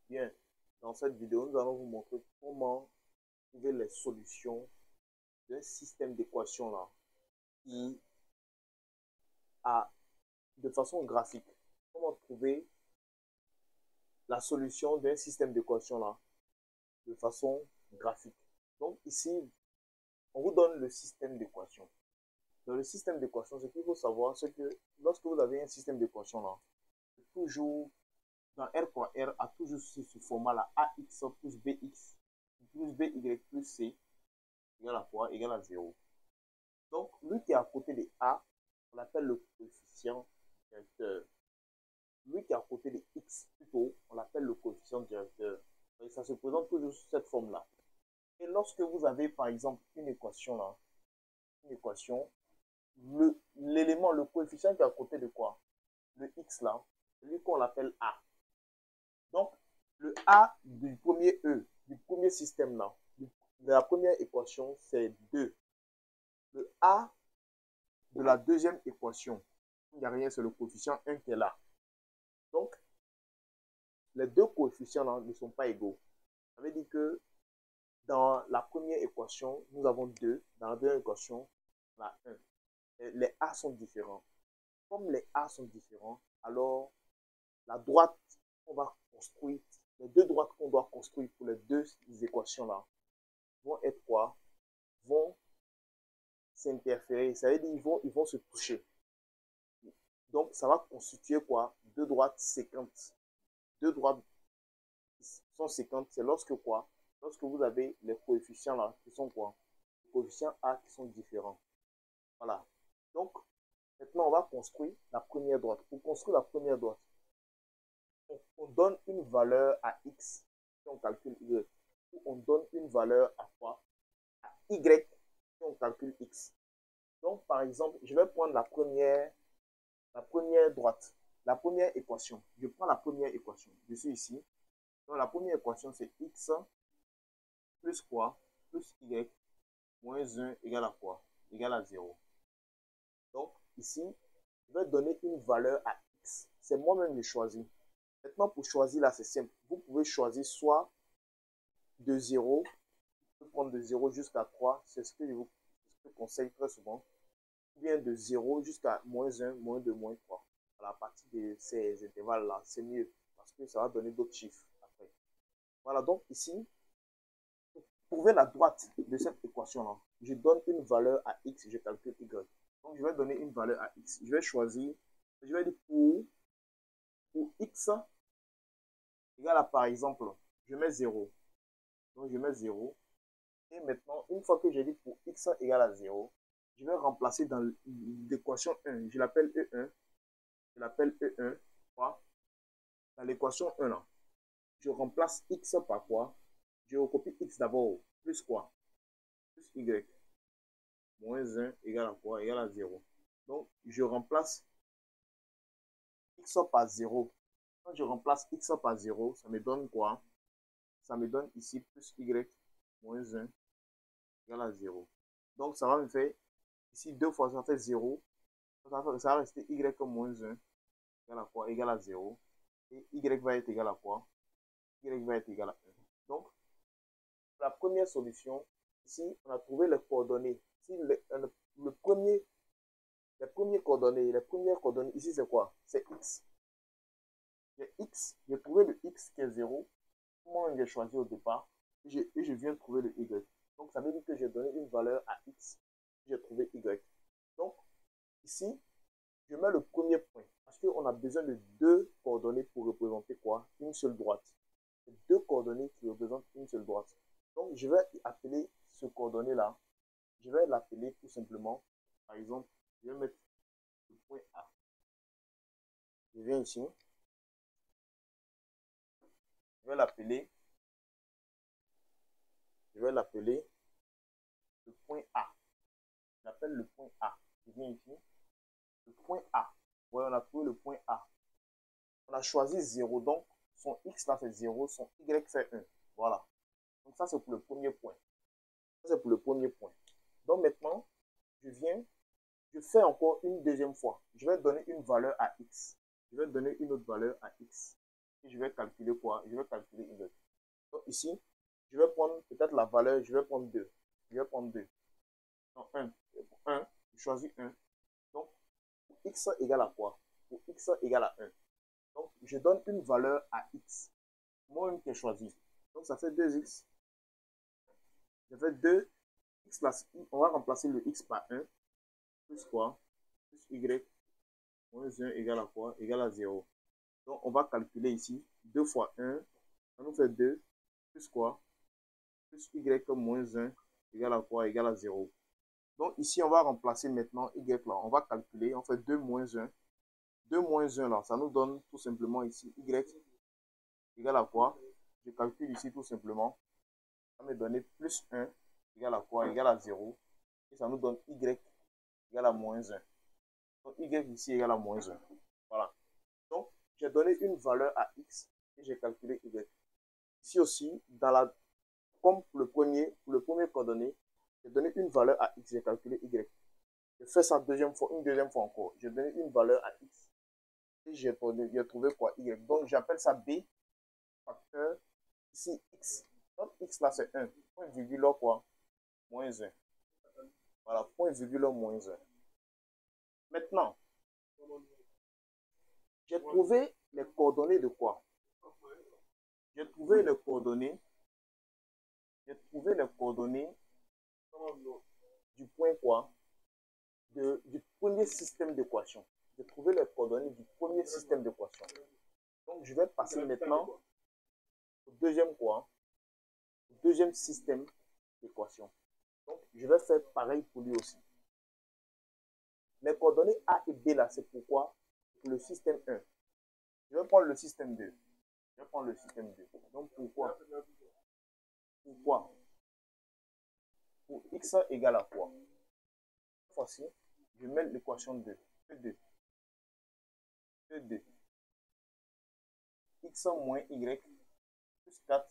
Bien, dans cette vidéo, nous allons vous montrer comment trouver les solutions d'un système d'équations là qui a de façon graphique. Comment trouver la solution d'un système d'équations là de façon graphique. Donc ici, on vous donne le système d'équations. Dans le système d'équations, ce qu'il faut savoir, c'est que lorsque vous avez un système d'équations là, toujours dans R quoi, R a toujours ce format là, AX plus BX plus BY plus C égale à quoi? Égale à 0. Donc, lui qui est à côté de A, on l'appelle le coefficient directeur. Lui qui est à côté de X, plutôt, on l'appelle le coefficient directeur. Et ça se présente toujours sous cette forme-là. Et lorsque vous avez, par exemple, une équation là, une équation, l'élément, le coefficient qui est à côté de quoi? Le X là, lui qu'on l'appelle A. Donc, le A du premier E, du premier système là, de la première équation, c'est 2. Le A de la deuxième équation, il n'y a rien, c'est le coefficient 1 qui est là. Donc, les deux coefficients là, ne sont pas égaux. Ça veut dire que dans la première équation, nous avons 2. Dans la deuxième équation, on a 1. Et les A sont différents. Comme les A sont différents, alors la droite qu'on va construire, les deux droites qu'on doit construire pour les deux équations là, vont être quoi? Vont s'interférer. Ça veut dire ils vont se toucher. Donc, ça va constituer quoi? Deux droites séquentes. Deux droites sont séquentes. C'est lorsque quoi? Lorsque vous avez les coefficients là qui sont quoi? Les coefficients A qui sont différents. Voilà. Donc, maintenant, on va construire la première droite. Pour construire la première droite, on donne une valeur à X si on calcule Y. On donne une valeur à quoi? À Y si on calcule X. Donc, par exemple, je vais prendre la première droite, la première équation. Je prends la première équation. Je suis ici. Donc, la première équation, c'est X plus quoi? Plus Y moins 1 égale à quoi? Égale à 0. Donc, ici, je vais donner une valeur à X. C'est moi-même qui choisis. Maintenant, pour choisir là, c'est simple. Vous pouvez choisir soit de 0, vous pouvez prendre de 0 jusqu'à 3, c'est ce que je vous conseille très souvent, ou bien de 0 jusqu'à moins 1, moins 2, moins 3. À la partie de ces intervalles-là, c'est mieux, parce que ça va donner d'autres chiffres après. Voilà, donc ici, pour trouver la droite de cette équation-là, je donne une valeur à X, je calcule Y. Donc, je vais donner une valeur à X. Je vais choisir, je vais dire pour X égale à, par exemple, je mets 0. Donc, je mets 0. Et maintenant, une fois que j'ai dit pour X égale à 0, je vais remplacer dans l'équation 1. Je l'appelle E1. Je l'appelle E1. Quoi? Dans l'équation 1, là, je remplace X par quoi? Je recopie X d'abord. Plus quoi? Plus Y. Moins 1 égale à quoi? Égale à 0. Donc, je remplace X par 0. Quand je remplace X par 0, ça me donne quoi? Ça me donne ici plus Y moins 1 égale à 0. Donc, ça va me faire, ici, deux fois, ça fait 0. Ça va rester Y moins 1 égale à quoi? Égale à 0. Et Y va être égal à quoi? Y va être égal à 1. Donc, la première solution, ici, on a trouvé les coordonnées. Ici, le premier, les premières coordonnées, ici, c'est quoi? C'est X. J'ai X, j'ai trouvé le X qui est 0. Comment j'ai choisi au départ? Et je viens de trouver le Y. Donc, ça veut dire que j'ai donné une valeur à X. J'ai trouvé Y. Donc, ici, je mets le premier point. Parce qu'on a besoin de deux coordonnées pour représenter quoi? Une seule droite. Deux coordonnées qui représentent une seule droite. Donc, je vais appeler ce coordonnée-là. Je vais l'appeler tout simplement. Par exemple, je vais mettre le point A. Je viens ici. Je vais l'appeler. Je vais l'appeler le point A. Je l'appelle le point A. Je viens ici. Le point A. Voilà, on a trouvé le point A. On a choisi 0. Donc, son X là, c'est 0. Son Y, c'est 1. Voilà. Donc, ça, c'est pour le premier point. Ça, c'est pour le premier point. Donc, maintenant, je fais encore une deuxième fois. Je vais donner une valeur à X. Je vais donner une autre valeur à X. et je vais calculer quoi? Je vais calculer y. Donc ici, je vais prendre peut-être la valeur, je vais prendre 2. Je vais prendre 2. Donc 1. 1, je choisis 1. Donc, pour x égale à quoi? Pour x égale à 1. Donc, je donne une valeur à x. Moi-même qui ai choisi. Donc, ça fait 2x. Ça fait 2. X plus, on va remplacer le x par 1. Plus quoi? Plus y. Moins 1 égale à quoi? Égale à 0. Donc, on va calculer ici. 2 fois 1. Ça nous fait 2. Plus quoi? Plus y moins 1 égale à quoi? Égale à 0. Donc, ici, on va remplacer maintenant y là. On va calculer. On fait 2 moins 1. 2 moins 1 là, ça nous donne tout simplement ici y égale à quoi? Je calcule ici tout simplement. Ça va me donner plus 1 égale à quoi? Égale à 0. Et ça nous donne y égale à moins 1. Donc y ici égale à moins 1. Voilà. Donc j'ai donné une valeur à x et j'ai calculé y. Ici aussi, comme pour le premier coordonnée, j'ai donné une valeur à x, j'ai calculé y. Je fais ça une deuxième fois encore. J'ai donné une valeur à x et j'ai trouvé quoi? Y. Donc j'appelle ça b facteur ici x. Donc x là c'est 1. Point virgule quoi? Moins 1. Voilà, point virgule moins 1. Maintenant, j'ai trouvé les coordonnées de quoi? J'ai trouvé les coordonnées. J'ai trouvé les coordonnées du point quoi? Du premier système d'équation. J'ai trouvé les coordonnées du premier système d'équation. Donc, je vais passer maintenant au deuxième quoi? Au deuxième système d'équation. Donc, je vais faire pareil pour lui aussi. Les coordonnées A et B là, c'est pourquoi? Pour le système 1. Je vais prendre le système 2. Je vais prendre le système 2. Donc, pourquoi? Pourquoi? Pour x égale à quoi? Cette fois-ci, je mets l'équation 2. E2. E2. X moins y plus 4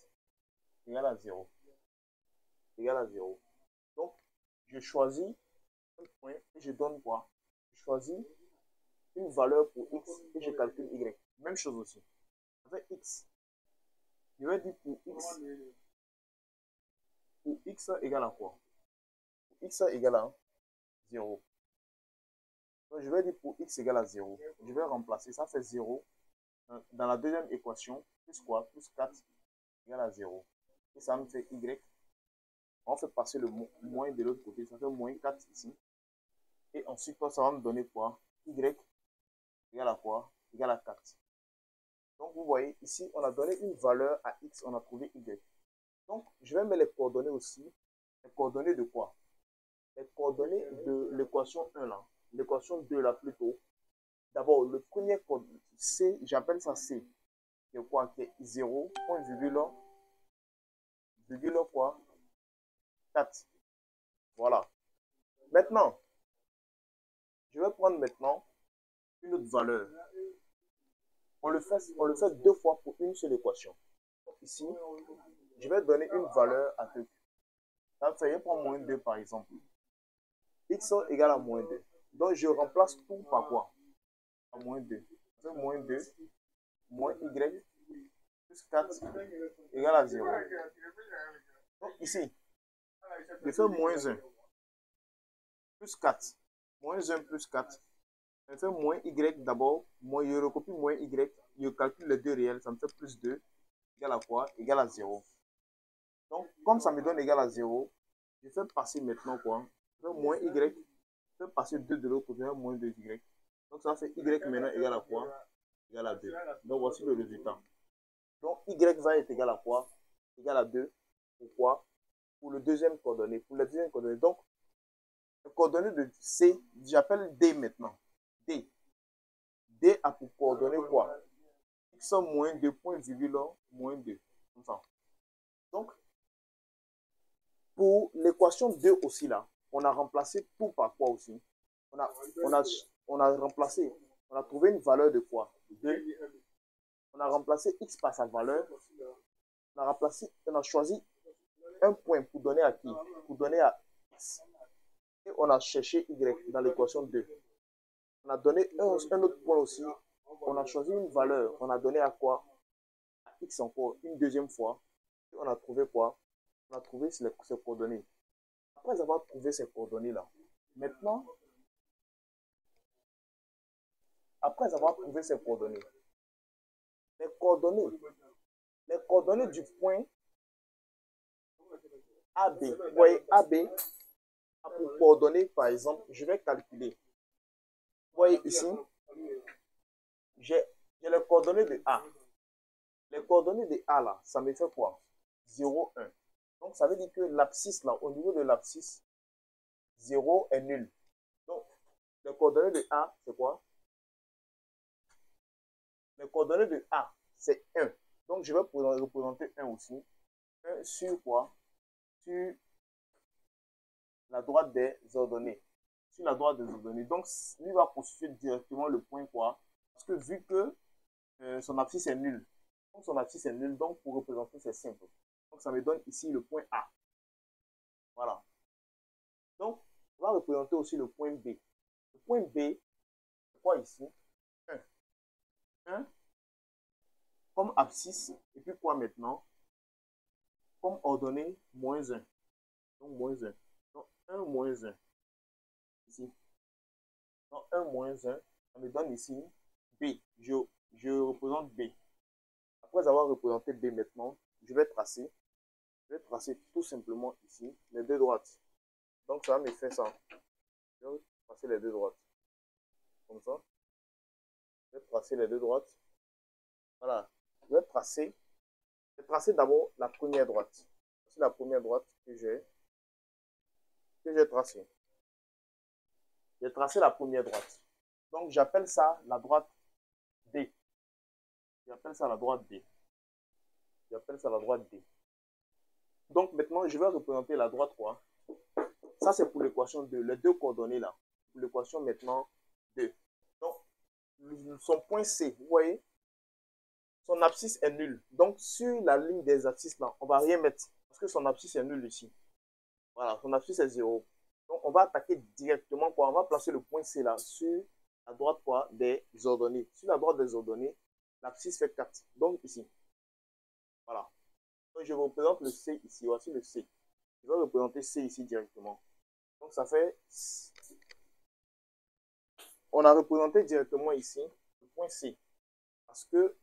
égale à 0. Égale à 0. Donc, je choisis un point et je donne quoi? Je choisis une valeur pour x et je calcule y. Même chose aussi. Avec x, je vais dire pour x égale à quoi? Pour x égale à 0. Donc, je vais dire pour x égale à 0. Je vais remplacer, ça fait 0. Dans la deuxième équation, plus quoi? Plus 4 égale à 0. Et ça me fait y. On fait passer le moins de l'autre côté. Ça fait moins 4 ici. Et ensuite, ça va me donner quoi? Y égale à quoi? Égale à 4. Donc, vous voyez, ici, on a donné une valeur à x, on a trouvé y. Donc, je vais mettre les coordonnées aussi. Les coordonnées de quoi? Les coordonnées de l'équation 1 là. L'équation 2 là plutôt. D'abord, le premier code, C, j'appelle ça C. C'est quoi? Qui est 0, point virgule quoi? 4. Voilà. Maintenant, je vais prendre maintenant une autre valeur. On le fait 2 fois pour une seule équation. Donc ici, je vais donner une valeur à 2. Ça me fait, je prends moins 2 par exemple. X égale à moins 2. Donc je remplace tout par quoi? Par moins 2. Ça fait moins 2, moins y, plus 4 égale à 0. Donc ici, je fais moins 1, plus 4. Moins 1 plus 4. Je fais moins y d'abord, je recopie moins y, je calcule les deux réels, ça me fait plus 2, égale à quoi? Égale à 0. Donc, comme ça me donne égal à 0, je fais passer maintenant quoi? Je fais moins y, je fais passer 2 de l'autre côté, moins 2y. Donc, ça fait y maintenant égal à quoi? Égal à 2. Donc, voici le résultat. Donc, y va être égal à quoi? Égal à 2. Pourquoi? Pour le deuxième coordonnée. Pour la deuxième coordonnée. Donc, le coordonnée de C, j'appelle D maintenant. D. D a pour coordonnée quoi? X moins 2, point virgule, moins 2. Comme ça. Donc, pour l'équation 2 aussi là, on a remplacé tout par quoi aussi? On a remplacé, on a trouvé une valeur de quoi? 2. On a remplacé x par sa valeur. On a choisi un point pour donner à qui? Pour donner à x. Et on a cherché y dans l'équation 2. On a donné un autre point aussi. On a choisi une valeur. On a donné à quoi? x encore une deuxième fois. On a trouvé quoi? On a trouvé ces coordonnées. Après avoir trouvé ces coordonnées-là, maintenant, après avoir trouvé ces coordonnées, les coordonnées du point AB, vous voyez, AB a pour coordonnées, par exemple, je vais calculer. Vous voyez ici, j'ai les coordonnées de A. Les coordonnées de A, là, ça me fait quoi? 0, 1. Donc, ça veut dire que l'abscisse, là, au niveau de l'abscisse, 0 est nul. Donc, les coordonnées de A, c'est quoi? Les coordonnées de A, c'est 1. Donc, je vais représenter 1 aussi. 1 sur quoi? Sur la droite des ordonnées. Sur la droite des ordonnées. Donc, lui va constituer directement le point quoi? Parce que vu que son abscisse est nul. Donc, son abscisse est nul. Donc, pour représenter, c'est simple. Donc, ça me donne ici le point A. Voilà. Donc, on va représenter aussi le point B. Le point B, c'est quoi ici? 1. 1 comme abscisse. Et puis quoi maintenant? Comme ordonnée, moins 1. Donc, moins 1. Donc, 1 moins 1. Ici. Donc, 1 moins 1, ça me donne ici B. Je représente B. Après avoir représenté B maintenant, je vais tracer tout simplement ici les deux droites. Donc, ça va me faire ça. Je vais tracer les deux droites. Comme ça. Je vais tracer les deux droites. Voilà. Je vais tracer d'abord la première droite. C'est la première droite que j'ai tracée. J'ai tracé la première droite. Donc, j'appelle ça la droite D. J'appelle ça la droite D. J'appelle ça la droite D. Donc, maintenant, je vais représenter la droite quoi? Ça, c'est pour l'équation 2. Les deux coordonnées là. Pour l'équation maintenant 2. Donc, son point C, vous voyez, son abscisse est nul. Donc, sur la ligne des abscisses là, on ne va rien mettre. Parce que son abscisse est nul ici. Voilà, son abscisse est 0. Donc, on va attaquer directement quoi? On va placer le point C là sur la droite quoi? Des ordonnées. Sur la droite des ordonnées, l'abscisse fait 4. Donc, ici. Voilà. Donc, je représente le C ici. Voici le C. Je vais représenter C ici directement. Donc, ça fait... On a représenté directement ici le point C. Parce que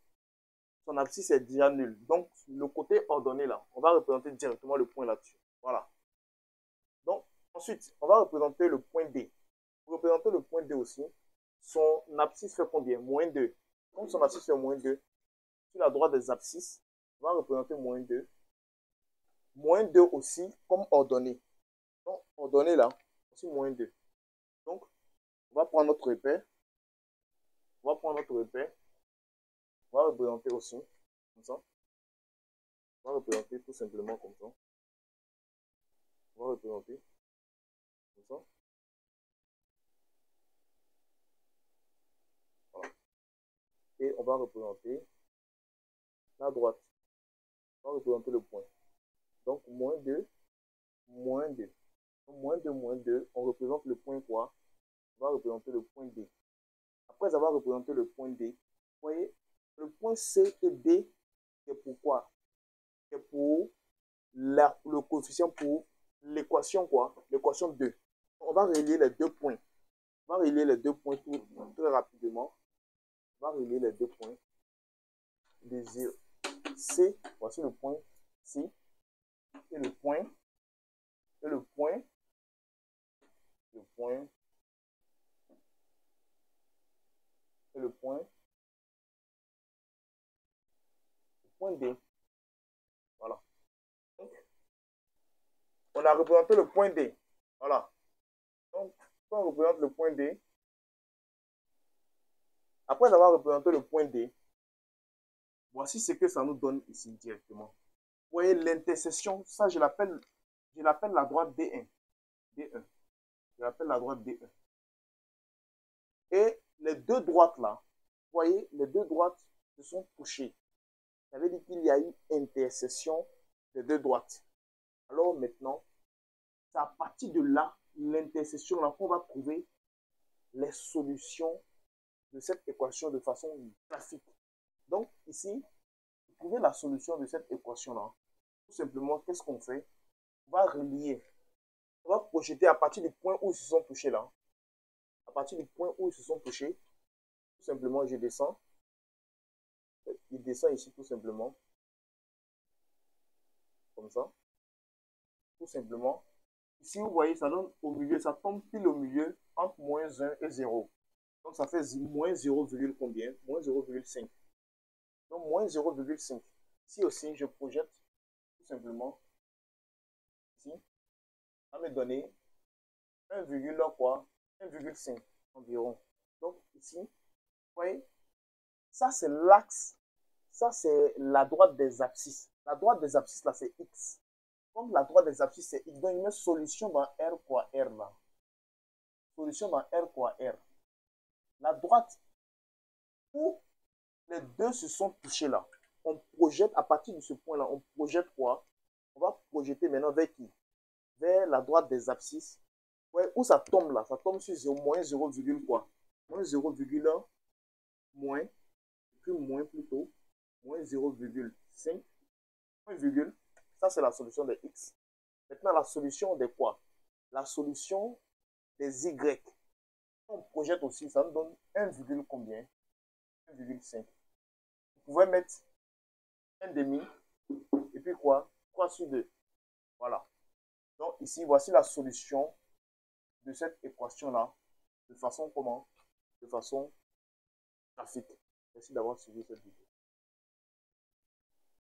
son abscisse est déjà nul. Donc, le côté ordonné là, on va représenter directement le point là-dessus. Voilà. Donc, ensuite, on va représenter le point D. Pour représenter le point D aussi, son abscisse fait combien? Moins 2. Comme son abscisse fait moins 2, sur la droite des abscisses, on va représenter moins 2. Moins 2 aussi comme ordonnée. Donc, ordonnée là, aussi moins 2. Donc, on va prendre notre repère. On va représenter aussi, comme ça. On va représenter tout simplement comme ça. On va représenter comme ça. Voilà. Et on va représenter la droite. On va représenter le point. Donc, moins 2, moins 2. Donc, moins 2, moins 2, on représente le point quoi? On va représenter le point D. Après avoir représenté le point D, vous voyez, le point C et D, c'est pourquoi? C'est pour le coefficient pour l'équation quoi? L'équation 2. On va relier les deux points. On va relier les deux points très rapidement. On va relier les deux points. De 0. C, voici le point C. Et le point. Et le point. Le point. Et le point. Le point D. Voilà. Donc, on a représenté le point D. Voilà. Donc, quand on représente le point D, après avoir représenté le point D, voici ce que ça nous donne ici directement. Vous voyez l'intersection, ça je l'appelle la droite D1. D1. Je l'appelle la droite D1. Et les deux droites là, vous voyez, les deux droites se sont touchées. Ça veut dire qu'il y a eu intersection des deux droites. Alors maintenant, c'est à partir de là, l'intersection là, qu'on va trouver les solutions de cette équation de façon graphique. Donc ici, trouver la solution de cette équation-là, tout simplement, qu'est-ce qu'on fait? On va relier. On va projeter à partir du point où ils se sont touchés là. À partir du point où ils se sont touchés, tout simplement, je descends. Il descend ici tout simplement. Comme ça. Tout simplement. Ici, vous voyez, ça donne au milieu, ça tombe pile au milieu entre moins 1 et 0. Donc, ça fait moins 0, combien? Moins 0,5. Donc, moins 0,5. Ici aussi, je projette tout simplement. Ici, ça va me donner 1,5 environ. Donc, ici, vous voyez, ça, c'est l'axe. Ça, c'est la droite des abscisses. La droite des abscisses, là, c'est X. Comme la droite des abscisses, c'est X, donc il met solution dans R quoi R là. Solution dans R quoi R. La droite où les deux se sont touchés là, on projette à partir de ce point-là, on projette quoi? On va projeter maintenant vers qui? Vers la droite des abscisses. Ouais, où ça tombe là? Ça tombe sur 0, moins 0, quoi? Moins 0,1, moins, puis moins plutôt, moins 0,5, point virgule. Ça, c'est la solution de X. Maintenant, la solution de quoi? La solution des Y. On projette aussi, ça nous donne 1, combien? 1,5. Vous pouvez mettre 1 demi, et puis quoi? 3 sur 2. Voilà. Donc ici, voici la solution de cette équation-là, de façon comment? De façon graphique. Merci d'avoir suivi cette vidéo.